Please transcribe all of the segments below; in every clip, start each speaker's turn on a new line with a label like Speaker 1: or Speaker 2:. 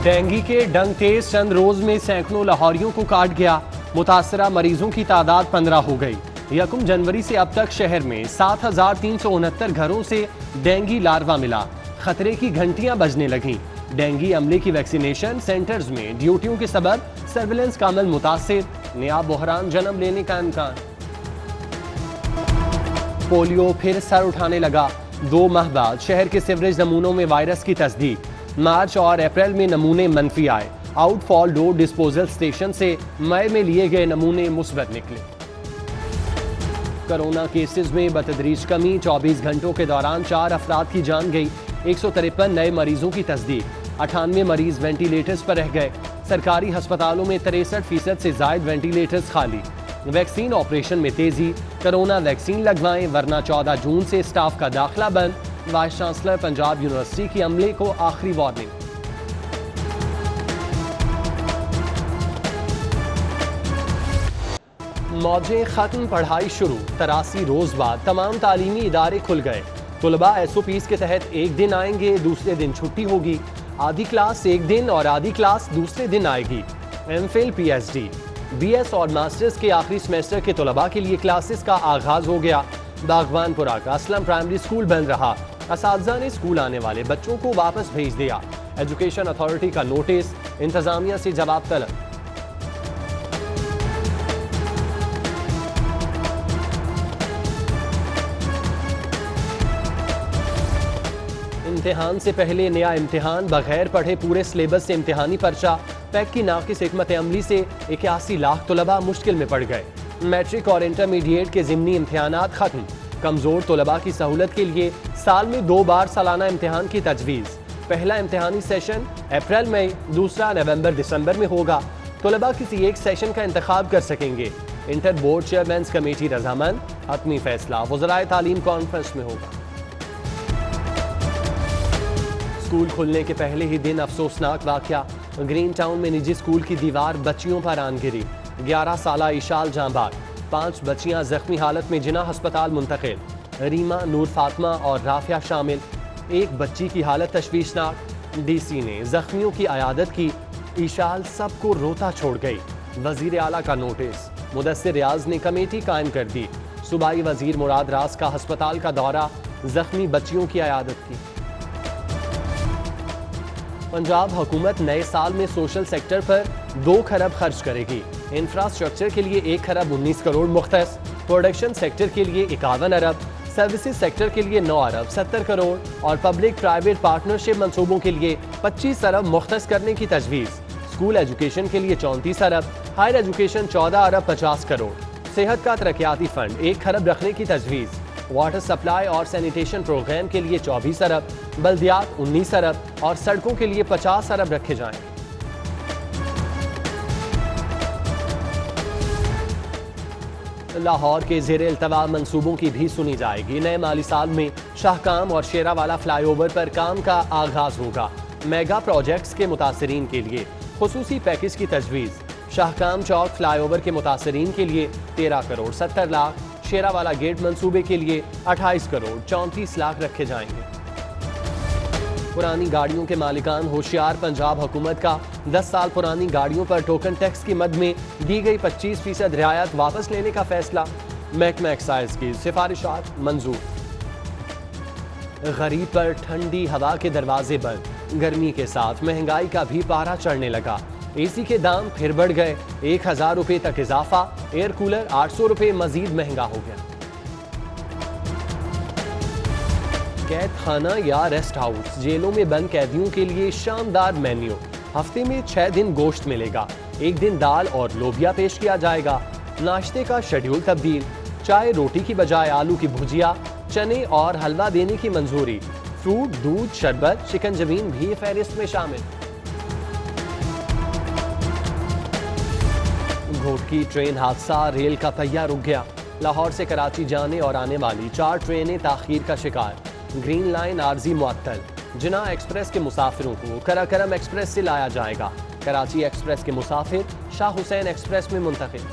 Speaker 1: Dengue کے ڈنگ تیز چند روز میں سینکڑوں لاہوریوں کو کاٹ گیا. متاثرہ مریضوں کی تعداد 15 ہو گئی. 1 جنوری سے اب تک شہر میں 7369 گھروں سے ڈینگی لاروا ملا. خطرے کی گھنٹیاں بجنے لگیں. ڈینگی عملے کی ویکسینیشن سینٹرز میں ڈیوٹیوں کے سبب سرویلنس کا عمل متاثر. نیا بحران جنم لینے کا امکان. پولیو پھر سر اٹھانے لگا. 2 ماہ بعد شہر کے سیوریج نمونوں میں وائرس کی تصدیق. مارچ اور اپریل میں نمونے منفی آئے. آؤٹ فال ڈور ڈسپوزل اسٹیشن سے مئی میں لیے گئے نمونے مثبت نکلے. کرونا کیسز میں بتدریج کمی. 24 گھنٹوں کے دوران 4 افراد کی جان گئی. 153 نئے مریضوں کی تصدیق. 98 مریض وینٹیلیٹرز پر رہ گئے. سرکاری ہسپتالوں میں 63% سے زائد وینٹیلیٹرز خالی. ویکسین آپریشن میں تیزی. کرونا ویکسین لگوائیں ورنہ 14 جون سے اسٹاف کا داخلہ بند. وائس چانسلر پنجاب یونیورسٹی کی عملے کو آخری وارننگ. موجیں ختم، پڑھائی شروع. 83 روز بعد تمام تعلیمی ادارے کھل گئے. طلباء SOPs کے تحت ایک دن آئیں گے، دوسرے دن چھٹی ہوگی. آدھی کلاس ایک دن اور آدھی کلاس دوسرے دن آئے گی. MPhil PhD BS اور ماسٹرز کے آخری سیمیسٹر کے طلباء کے لیے کلاسز کا آغاز ہو گیا. باغبان پورہ کا اسلم پرائمری سکول بند رہا. اساتذہ نے سکول آنے والے بچوں کو واپس بھیج دیا. ایجوکیشن اتھارٹی کا نوٹس، انتظامیہ سے جواب طلب. امتحان سے پہلے نیا امتحان. بغیر پڑھے پورے سلیبس سے امتحانی پرچہ. پیک کی ناقص حکمت عملی سے 81 لاکھ طلباء مشکل میں پڑ گئے. میٹرک اور انٹرمیڈیٹ کے ضمنی امتحانات ختم. کمزور طلباء کی سہولت کے لیے سال میں 2 بار سالانہ امتحان کی تجویز. پہلا امتحانی سیشن اپریل میں، دوسرا نومبر دسمبر میں ہوگا. طلباء کسی ایک سیشن کا انتخاب کر سکیں گے. انٹر بورڈ چیئرمینز کمیٹی رضامند. حتمی فیصلہ وزرائے تعلیم کانفرنس میں ہوگا. اسکول کھلنے کے پہلے ہی دن افسوسناک واقعہ. گرین ٹاؤن میں نجی اسکول کی دیوار بچیوں پر آن گری. 11 سالہ ایشال جاں بحق. 5 بچیاں زخمی حالت میں جناح ہسپتال منتقل. ریما، نور فاطمہ اور رافعہ شامل. ایک بچی کی حالت تشویشناک. DC نے زخمیوں کی عیادت کی. ایشال سب کو روتا چھوڑ گئی. وزیر اعلیٰ کا نوٹس. مدثر ریاض نے کمیٹی قائم کر دی. صوبائی وزیر مراد راز کا ہسپتال کا دورہ. زخمی بچیوں کی عیادت کی. پنجاب حکومت نئے سال میں سوشل سیکٹر پر 2 کھرب خرچ کرے گی. انفراسٹرکچر کے لیے 1 کھرب 19 کروڑ مختص. پروڈکشن سیکٹر کے لیے 51 ارب. سروسز سیکٹر کے لیے 9 ارب 70 کروڑ اور پبلک پرائیویٹ پارٹنرشپ منصوبوں کے لیے 25 ارب مختص کرنے کی تجویز. اسکول ایجوکیشن کے لیے 34 ارب. ہائر ایجوکیشن 14 ارب 50 کروڑ. صحت کا ترقیاتی فنڈ 1 کھرب رکھنے کی تجویز. واٹر سپلائی اور سینیٹیشن پروگرام کے لیے 24 ارب. بلدیات 19 ارب اور سڑکوں کے لیے 50 ارب رکھے جائیں. لاہور کے زیر التواء منصوبوں کی بھی سنی جائے گی. نئے مالی سال میں شاہکام اور شیراوالا فلائی اوور پر کام کا آغاز ہوگا. میگا پروجیکٹس کے متاثرین کے لیے خصوصی پیکج کی تجویز. شاہکام چوک فلائی اوور کے متاثرین کے لیے 13 کروڑ 70 لاکھ. شیراوالا گیٹ منصوبے کے لیے 28 کروڑ 34 لاکھ رکھے جائیں گے. پرانی گاڑیوں کے مالکان ہوشیار. پنجاب حکومت کا 10 سال پرانی گاڑیوں پر ٹوکن ٹیکس کی مد میں دی گئی 25% رعایت واپس لینے کا فیصلہ. محکمہ ایکسائز کی سفارشات منظور. غریب پر ٹھنڈی ہوا کے دروازے بند. گرمی کے ساتھ مہنگائی کا بھی پارا چڑھنے لگا. AC کے دام پھر بڑھ گئے. 1000 روپے تک اضافہ. ایئر کولر 800 روپے مزید مہنگا ہو گیا. قید خانہ یا ریسٹ ہاؤس. جیلوں میں بند قیدیوں کے لیے شاندار مینیو. ہفتے میں 6 دن گوشت ملے گا. 1 دن دال اور لوبیا پیش کیا جائے گا. ناشتے کا شیڈیول تبدیل. چائے روٹی کی بجائے آلو کی بھجیا، چنے اور حلوہ دینے کی منظوری. فروٹ، دودھ، شربت، شکنجبین بھی فہرست میں شامل. گھوٹکی ٹرین حادثہ. ریل کا پہیہ رک گیا. لاہور سے کراچی جانے اور آنے والی 4 ٹرینیں تاخیر کا شکار. گرین لائن عارضی معطل. جناح ایکسپریس کے مسافروں کو کراکرم ایکسپریس سے لایا جائے گا. کراچی ایکسپریس کے مسافر شاہ حسین ایکسپریس میں منتقل.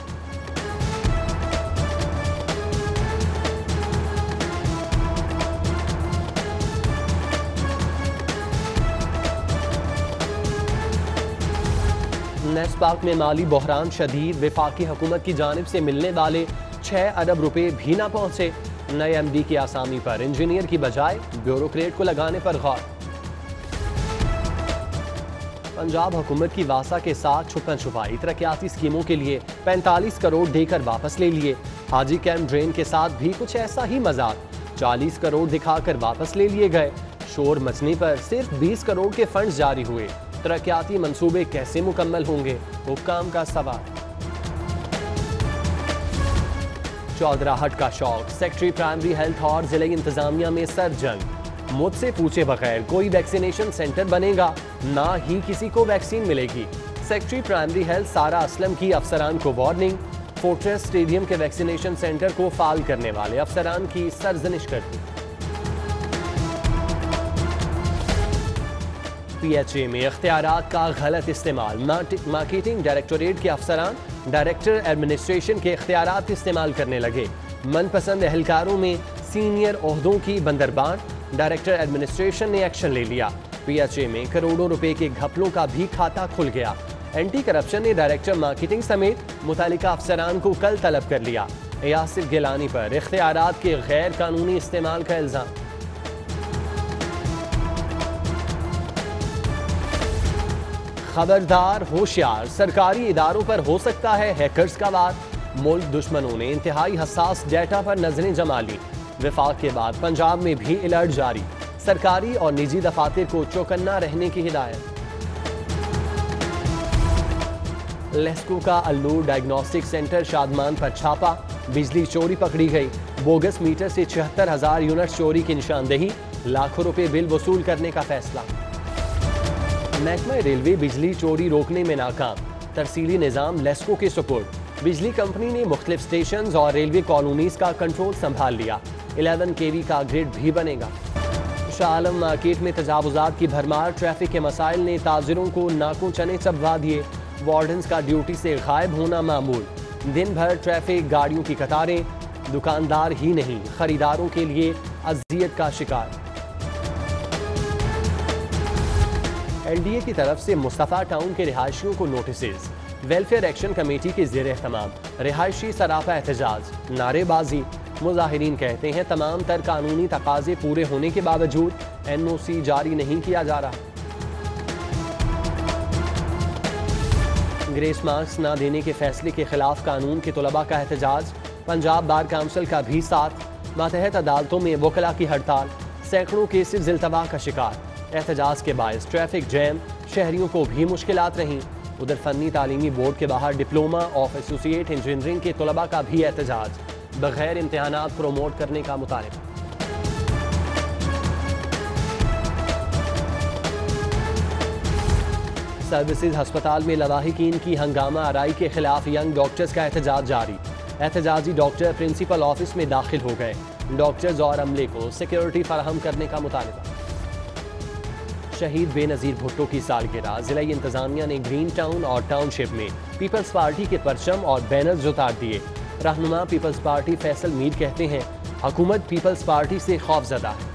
Speaker 1: نیس پاک میں مالی بحران شدید، وفاقی حکومت کی جانب سے ملنے والے 6 ارب روپے بھی نہ پہنچے، نئے ایم ڈی کی آسامی پر انجینئر کی بجائے بیوروکریٹ کو لگانے پر غور۔ پنجاب حکومت کی واسا کے ساتھ چھپن چھپائی ترقیاتی اسکیموں کے لیے 45 کروڑ دے کر واپس لے لیے، حاجی کیمپ ڈرین کے ساتھ بھی کچھ ایسا ہی مذاق، 40 کروڑ دکھا کر واپس لے لیے گئے، شور مچنے پر صرف 20 کروڑ کے فنڈز جاری ہوئے، ترقیاتی منصوبے کیسے مکمل ہوں گے، حکام کا سوال۔ چودراہٹ کا شوق، سیکٹری پرائمری ہیلتھ اور ضلعی انتظامیہ میں سر جنگ، مجھ سے پوچھے بغیر کوئی ویکسینیشن سینٹر بنے گا، نہ ہی کسی کو ویکسین ملے گی، سیکٹری پرائمری ہیلتھ سارا اسلم کی افسران کو وارننگ، فورٹریس اسٹیڈیم کے ویکسینیشن سینٹر کو فعال کرنے والے افسران کی سرزنش کرتی۔ پی ایچ اے میں اختیارات کا غلط استعمال، مارکیٹنگ ڈائریکٹوریٹ کے افسران ڈائریکٹر ایڈمنسٹریشن کے اختیارات استعمال کرنے لگے، من پسند اہلکاروں میں سینئر عہدوں کی بندربان، ڈائریکٹر ایڈمنسٹریشن نے ایکشن لے لیا، پی ایچ اے میں کروڑوں روپے کے گھپلوں کا بھی کھاتہ کھل گیا، اینٹی کرپشن نے ڈائریکٹر مارکیٹنگ سمیت متعلقہ افسران کو کل طلب کر لیا، یاسر گیلانی پر اختیارات کے غیر قانونی استعمال کا الزام۔ خبردار، ہوشیار، سرکاری اداروں پر ہو سکتا ہے ہیکرز کا وار، ملک دشمنوں نے انتہائی حساس ڈیٹا پر نظریں جما لی، وفاق کے بعد پنجاب میں بھی الرٹ جاری، سرکاری اور نجی دفاتر کو چوکنا رہنے کی ہدایت۔ لیسکو کا النور ڈائگنوسٹک سینٹر شادمان پر چھاپا، بجلی چوری پکڑی گئی، بوگس میٹر سے 76,000 یونٹ چوری کی نشاندہی، لاکھوں روپے بل وصول کرنے کا فیصلہ۔ محکمہ ریلوے بجلی چوری روکنے میں ناکام، ترسیلی نظام لیسکو کے سپرد، بجلی کمپنی نے مختلف اسٹیشنز اور ریلوے کالونیز کا کنٹرول سنبھال لیا، 11 kV کا گریڈ بھی بنے گا۔ شاہ عالم مارکیٹ میں تجاوزات کی بھرمار، ٹریفک کے مسائل نے تاجروں کو ناکوں چنے چبوا دیے، وارڈنز کا ڈیوٹی سے غائب ہونا معمول، دن بھر ٹریفک، گاڑیوں کی قطاریں، دکاندار ہی نہیں خریداروں کے لیے اذیت کا شکار۔ ایل ڈی اے کی طرف سے مصطفیٰ ٹاؤن کے رہائشیوں کو نوٹسز، ویلفیئر ایکشن کمیٹی کے زیر اہتمام رہائشی سراپا احتجاج، نعرے بازی، مظاہرین کہتے ہیں تمام تر قانونی تقاضے پورے ہونے کے باوجود این او سی جاری نہیں کیا جا رہا۔ گریس مارکس نہ دینے کے فیصلے کے خلاف قانون کے طلباء کا احتجاج، پنجاب بار کونسل کا بھی ساتھ، ماتحت عدالتوں میں وکلاء کی ہڑتال، سینکڑوں کیسز التوا کا شکار، احتجاج کے باعث ٹریفک جیم، شہریوں کو بھی مشکلات رہیں۔ ادھر فنی تعلیمی بورڈ کے باہر ڈپلوما آف ایسوسیٹ انجینئرنگ کے طلباء کا بھی احتجاج، بغیر امتحانات پروموٹ کرنے کا مطالبہ۔ سروسز ہسپتال میں لواحقین کی ہنگامہ آرائی کے خلاف ینگ ڈاکٹرز کا احتجاج جاری، احتجاجی ڈاکٹر پرنسپل آفس میں داخل ہو گئے، ڈاکٹرز اور عملے کو سیکیورٹی فراہم کرنے کا مطالبہ۔ شہید بے نظیر بھٹو کی سالگرہ، ضلعی انتظامیہ نے گرین ٹاؤن اور ٹاؤن شپ میں پیپلز پارٹی کے پرچم اور بینرز اتار دیے، رہنما پیپلز پارٹی فیصل میر کہتے ہیں حکومت پیپلز پارٹی سے خوف زدہ ہے،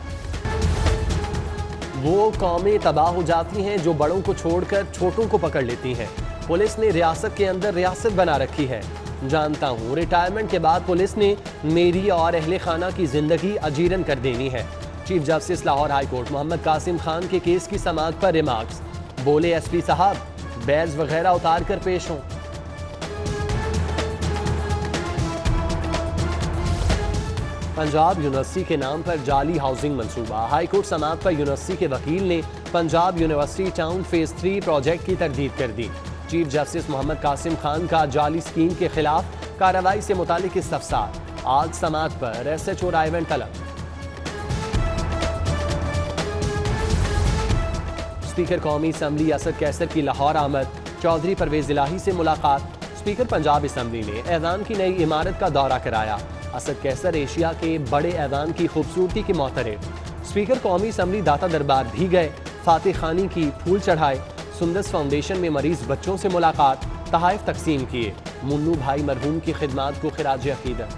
Speaker 1: وہ قومیں تباہ ہو جاتی ہیں جو بڑوں کو چھوڑ کر چھوٹوں کو پکڑ لیتی ہیں، پولیس نے ریاست کے اندر ریاست بنا رکھی ہے، جانتا ہوں ریٹائرمنٹ کے بعد پولیس نے میری اور اہل خانہ کی زندگی اجیرن کر دینی ہے۔ Chief justice Lahore high court Muhammad Qasim Khan case کیس کی سماعت پر ریمارکس، بولے ایس پی صاحب بیج وغیرہ اتار کر پیش ہوں۔ پنجاب یونیورسٹی کے نام پر جعلی ہاؤسنگ منصوبہ، ہائی کورٹ سماعت پر یونیورسٹی کے وکیل نے Punjab university town phase 3 project کی تردید کر دی، چیف جسٹس محمد قاسم خان کا جعلی اسکیم کے خلاف کارروائی سے متعلق استفسار، آج سماعت پر ایس ایچ او رائیونٹ طلب۔ اسپیکر قومی اسمبلی اسد کیسر کی لاہور آمد، چودھری پرویز الہی سے ملاقات، اسپیکر پنجاب اسمبلی نے ایوان کی نئی عمارت کا دورہ کرایا، اسد کیسر ایشیا کے بڑے ایوان کی خوبصورتی کے معترف، اسپیکر قومی اسمبلی داتا دربار بھی گئے، فاتح خانی کی پھول چڑھائے، سندس فاؤنڈیشن میں مریض بچوں سے ملاقات، تحائف تقسیم کیے، منو بھائی مرحوم کی خدمات کو خراج عقیدت۔